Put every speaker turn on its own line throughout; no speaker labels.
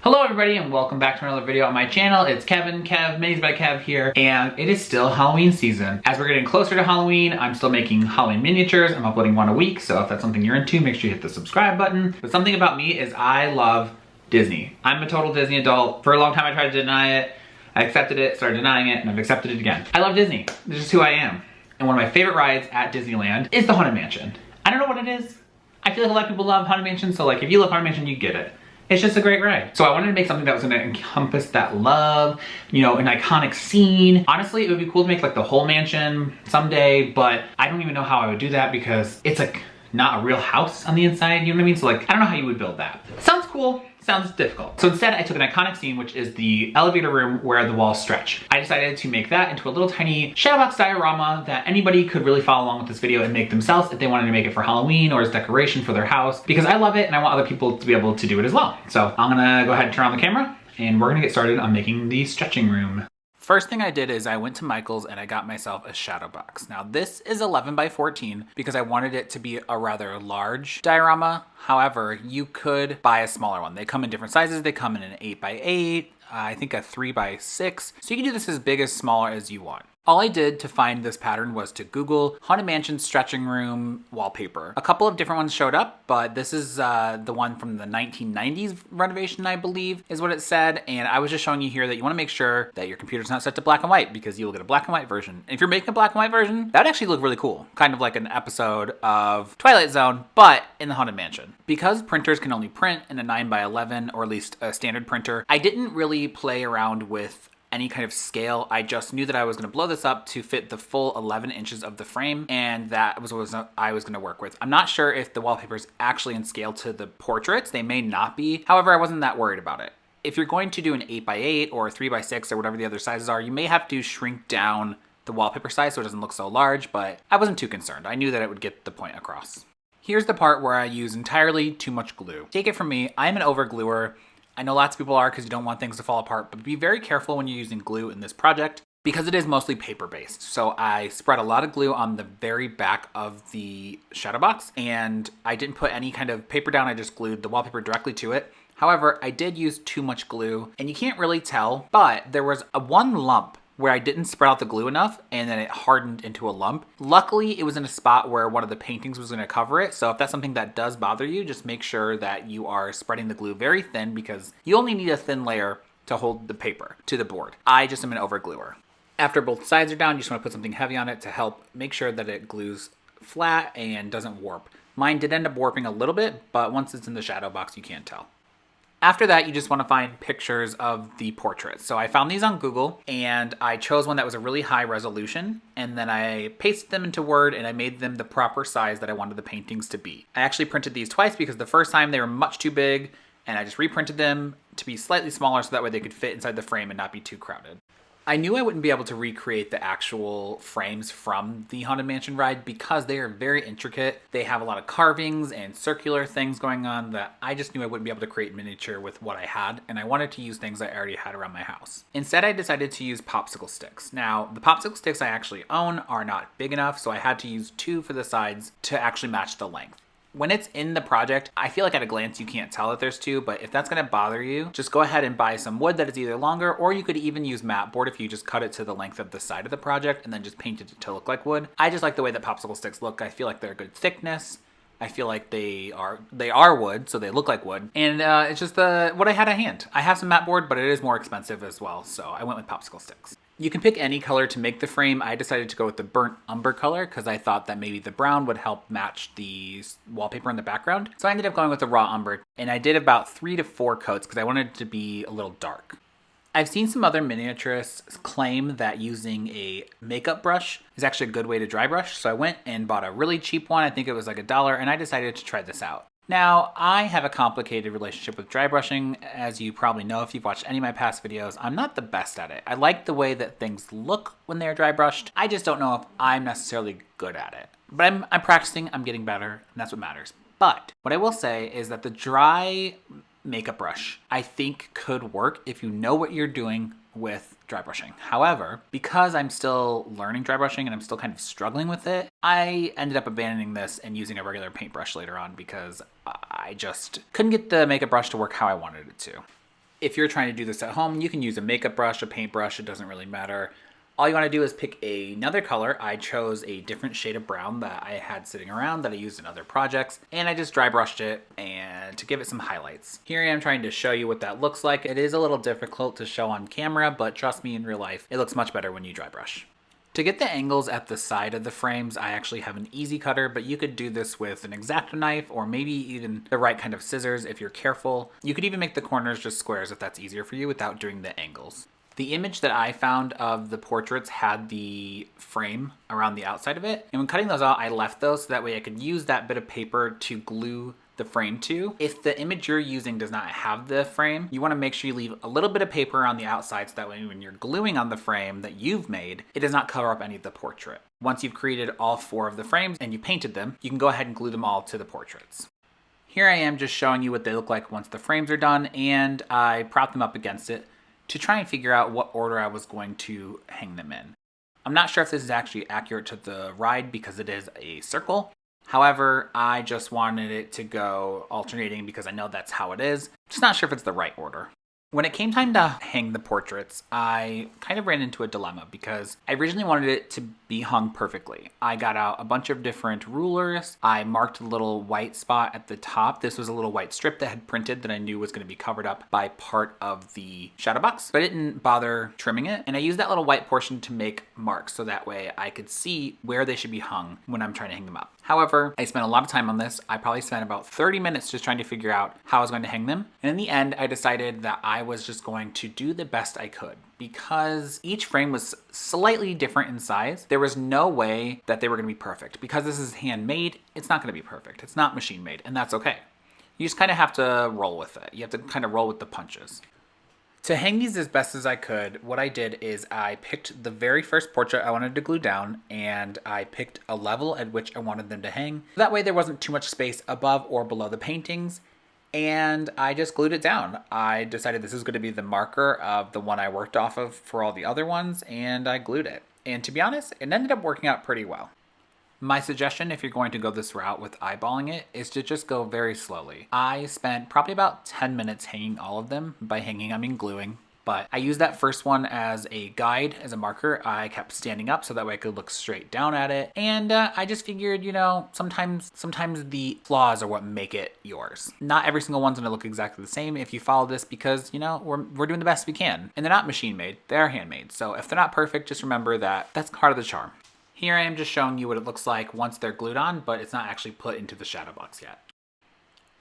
Hello everybody and welcome back to another video on my channel. It's Kevin, minisbykev here, and it is still Halloween season. As we're getting closer to Halloween, I'm still making Halloween miniatures. I'm uploading one a week, so if that's something you're into, make sure you hit the subscribe button. But something about me is I love Disney. I'm a total Disney adult. For a long time I tried to deny it. I accepted it, started denying it, and I've accepted it again. I love Disney. This is who I am. And one of my favorite rides at Disneyland is the Haunted Mansion. I don't know what it is. I feel like a lot of people love Haunted Mansion, so like if you love Haunted Mansion, you get it. It's just a great ride. So I wanted to make something that was gonna encompass that love, you know, an iconic scene. Honestly, it would be cool to make like the whole mansion someday, but I don't even know how I would do that because it's like not a real house on the inside, you know what I mean? So like, I don't know how you would build that. Sounds cool, sounds difficult. So instead I took an iconic scene, which is the elevator room where the walls stretch. I decided to make that into a little tiny Shadowbox diorama that anybody could really follow along with this video and make themselves if they wanted to make it for Halloween or as decoration for their house, because I love it and I want other people to be able to do it as well. So I'm gonna go ahead and turn on the camera and we're gonna get started on making the stretching room. First thing I did is I went to Michael's and I got myself a shadow box. Now this is 11 by 14 because I wanted it to be a rather large diorama. However, you could buy a smaller one. They come in different sizes. They come in an 8 by 8, I think a 3 by 6. So you can do this as big as smaller as you want. All I did to find this pattern was to Google Haunted Mansion stretching room wallpaper. A couple of different ones showed up, but this is the one from the 1990s renovation, I believe, is what it said. And I was just showing you here that you want to make sure that your computer's not set to black and white because you will get a black and white version. And if you're making a black and white version, that would actually look really cool. Kind of like an episode of Twilight Zone, but in the Haunted Mansion. Because printers can only print in a 9 by 11, or at least a standard printer, I didn't really play around with any kind of scale. I just knew that I was going to blow this up to fit the full 11 inches of the frame, and that was what I was going to work with. I'm not sure if the wallpaper is actually in scale to the portraits. They may not be. However, I wasn't that worried about it. If you're going to do an 8 by 8 or a 3 by 6 or whatever the other sizes are, you may have to shrink down the wallpaper size so it doesn't look so large, but I wasn't too concerned. I knew that it would get the point across. Here's the part where I use entirely too much glue. Take it from me, I'm an overgluer. I know lots of people are because you don't want things to fall apart, but be very careful when you're using glue in this project because it is mostly paper-based. So I spread a lot of glue on the very back of the shadow box, and I didn't put any kind of paper down. I just glued the wallpaper directly to it. However, I did use too much glue, and you can't really tell, but there was one lump where I didn't spread out the glue enough and then it hardened into a lump. Luckily, it was in a spot where one of the paintings was gonna cover it. So if that's something that does bother you, just make sure that you are spreading the glue very thin because you only need a thin layer to hold the paper to the board. I just am an overgluer. After both sides are down, you just wanna put something heavy on it to help make sure that it glues flat and doesn't warp. Mine did end up warping a little bit, but once it's in the shadow box, you can't tell. After that, you just want to find pictures of the portraits. So I found these on Google and I chose one that was a really high resolution, and then I pasted them into Word and I made them the proper size that I wanted the paintings to be. I actually printed these twice because the first time they were much too big, and I just reprinted them to be slightly smaller so that way they could fit inside the frame and not be too crowded. I knew I wouldn't be able to recreate the actual frames from the Haunted Mansion ride because they are very intricate. They have a lot of carvings and circular things going on that I just knew I wouldn't be able to create miniature with what I had, and I wanted to use things I already had around my house. Instead, I decided to use popsicle sticks. Now, the popsicle sticks I actually own are not big enough, so I had to use 2 for the sides to actually match the length. When it's in the project, I feel like at a glance you can't tell that there's 2, but if that's gonna bother you, just go ahead and buy some wood that is either longer, or you could even use mat board if you just cut it to the length of the side of the project and then just paint it to look like wood. I just like the way that popsicle sticks look. I feel like they're a good thickness. I feel like they are wood, so they look like wood. And it's just what I had at hand. I have some mat board, but it is more expensive as well, so I went with popsicle sticks. You can pick any color to make the frame. I decided to go with the burnt umber color because I thought that maybe the brown would help match the wallpaper in the background. So I ended up going with the raw umber, and I did about 3 to 4 coats because I wanted it to be a little dark. I've seen some other miniaturists claim that using a makeup brush is actually a good way to dry brush. So I went and bought a really cheap one. I think it was like $1, and I decided to try this out. Now, I have a complicated relationship with dry brushing. As you probably know if you've watched any of my past videos, I'm not the best at it. I like the way that things look when they're dry brushed. I just don't know if I'm necessarily good at it. But I'm practicing, I'm getting better, and that's what matters. But what I will say is that the dry makeup brush, I think, could work if you know what you're doing with dry brushing. However, because I'm still learning dry brushing and I'm still kind of struggling with it, I ended up abandoning this and using a regular paintbrush later on because I just couldn't get the makeup brush to work how I wanted it to. If you're trying to do this at home, you can use a makeup brush, a paintbrush, it doesn't really matter. All you want to do is pick another color. I chose a different shade of brown that I had sitting around that I used in other projects, and I just dry brushed it and to give it some highlights. Here I am trying to show you what that looks like. It is a little difficult to show on camera, but trust me, in real life, it looks much better when you dry brush. To get the angles at the side of the frames, I actually have an easy cutter, but you could do this with an X-Acto knife or maybe even the right kind of scissors if you're careful. You could even make the corners just squares if that's easier for you without doing the angles. The image that I found of the portraits had the frame around the outside of it. And when cutting those out, I left those so that way I could use that bit of paper to glue the frame to. If the image you're using does not have the frame, you want to make sure you leave a little bit of paper on the outside so that way when you're gluing on the frame that you've made, it does not cover up any of the portrait. Once you've created all 4 of the frames and you painted them, you can go ahead and glue them all to the portraits. Here I am just showing you what they look like once the frames are done, and I propped them up against it to try and figure out what order I was going to hang them in. I'm not sure if this is actually accurate to the ride because it is a circle. However, I just wanted it to go alternating because I know that's how it is. Just not sure if it's the right order. When it came time to hang the portraits, I kind of ran into a dilemma because I originally wanted it to be hung perfectly. I got out a bunch of different rulers. I marked a little white spot at the top. This was a little white strip that had printed that I knew was going to be covered up by part of the shadow box, but I didn't bother trimming it. And I used that little white portion to make marks so that way I could see where they should be hung when I'm trying to hang them up. However, I spent a lot of time on this. I probably spent about 30 minutes just trying to figure out how I was going to hang them. And in the end, I decided that I was just going to do the best I could because each frame was slightly different in size. There was no way that they were going to be perfect. Because this is handmade, it's not going to be perfect. It's not machine made, and that's okay. You just kind of have to roll with it. You have to kind of roll with the punches. To hang these as best as I could, what I did is I picked the very first portrait I wanted to glue down, and I picked a level at which I wanted them to hang. That way there wasn't too much space above or below the paintings, and I just glued it down. I decided this is going to be the marker of the one I worked off of for all the other ones, and I glued it. And to be honest, it ended up working out pretty well. My suggestion, if you're going to go this route with eyeballing it, is to just go very slowly. I spent probably about 10 minutes hanging all of them. By hanging, I mean gluing. But I used that first one as a guide, as a marker. I kept standing up so that way I could look straight down at it. And I just figured, you know, sometimes the flaws are what make it yours. Not every single one's gonna look exactly the same if you follow this because, you know, we're doing the best we can. And they're not machine made, they're handmade. So if they're not perfect, just remember that that's part of the charm. Here I am just showing you what it looks like once they're glued on, but it's not actually put into the shadow box yet.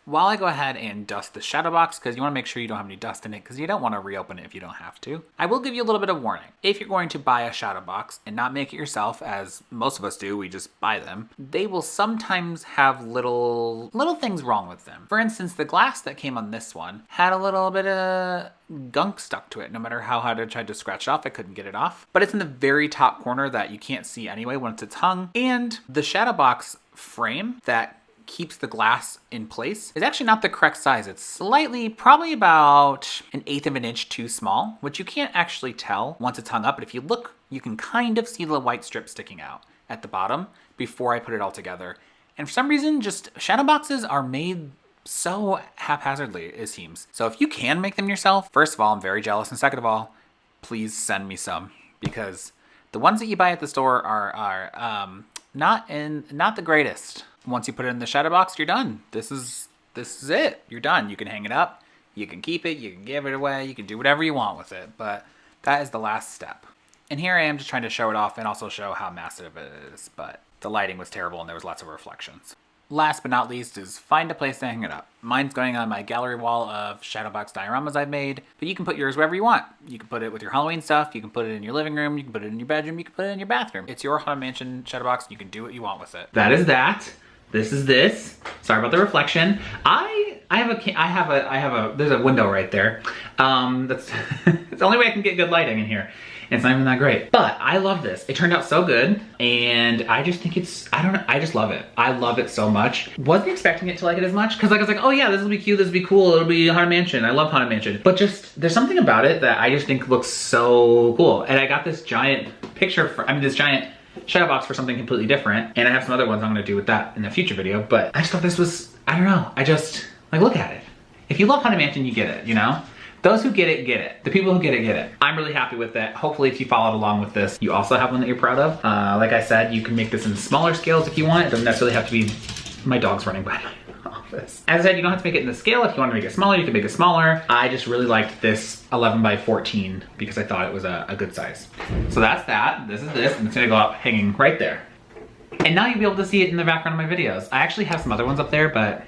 While I go ahead and dust the shadow box, because you want to make sure you don't have any dust in it, because you don't want to reopen it if you don't have to, I will give you a little bit of warning. If you're going to buy a shadow box and not make it yourself, as most of us do, we just buy them, they will sometimes have little things wrong with them. For instance, the glass that came on this one had a little bit of gunk stuck to it. No matter how hard I tried to scratch it off, I couldn't get it off. But it's in the very top corner that you can't see anyway once it's hung. And the shadow box frame that keeps the glass in place is actually not the correct size. It's slightly, probably about 1/8 of an inch too small, which you can't actually tell once it's hung up. But if you look, you can kind of see the white strip sticking out at the bottom before I put it all together. And for some reason, just shadow boxes are made so haphazardly, it seems. So if you can make them yourself, first of all, I'm very jealous. And second of all, please send me some, because the ones that you buy at the store are not the greatest. Once you put it in the shadow box, you're done. This is it. You're done. You can hang it up. You can keep it. You can give it away. You can do whatever you want with it. But that is the last step. And here I am just trying to show it off and also show how massive it is. But the lighting was terrible and there was lots of reflections. Last but not least is find a place to hang it up. Mine's going on my gallery wall of Shadowbox dioramas I've made, but you can put yours wherever you want. You can put it with your Halloween stuff, you can put it in your living room, you can put it in your bedroom, you can put it in your bathroom. It's your Haunted Mansion Shadowbox, you can do what you want with it. That is that. This is this. Sorry about the reflection. There's a window right there. That's it's the only way I can get good lighting in here. It's not even that great. But I love this. It turned out so good. And I just think I just love it. I love it so much. Wasn't expecting it to like it as much. Cause I was like, oh yeah, this will be cute, this will be cool, it'll be Haunted Mansion. I love Haunted Mansion. But just, there's something about it that I just think looks so cool. And I got this giant picture, this giant shadow box for something completely different. And I have some other ones I'm gonna do with that in the future video. But I just thought this was, I don't know. I just, like, look at it. If you love Haunted Mansion, you get it, you know? Those who get it, get it. The people who get it, get it. I'm really happy with it. Hopefully if you followed along with this, you also have one that you're proud of. Like I said, you can make this in smaller scales if you want. It doesn't necessarily have to be, my dog's running by my office. As I said, you don't have to make it in the scale. If you want to make it smaller, you can make it smaller. I just really liked this 11 by 14 because I thought it was a good size. So that's that. This is this, and it's gonna go up hanging right there. And now you'll be able to see it in the background of my videos. I actually have some other ones up there, but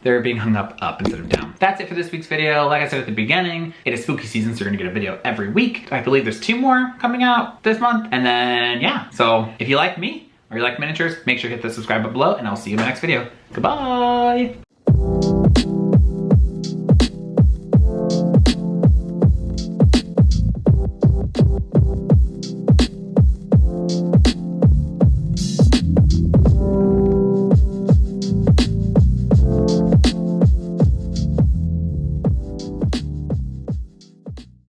they're being hung up instead of down. That's it for this week's video. Like I said at the beginning, it is spooky season, so you're gonna get a video every week. I believe there's 2 more coming out this month. And then, yeah. So if you like me, or you like miniatures, make sure to hit the subscribe button below, and I'll see you in the next video. Goodbye!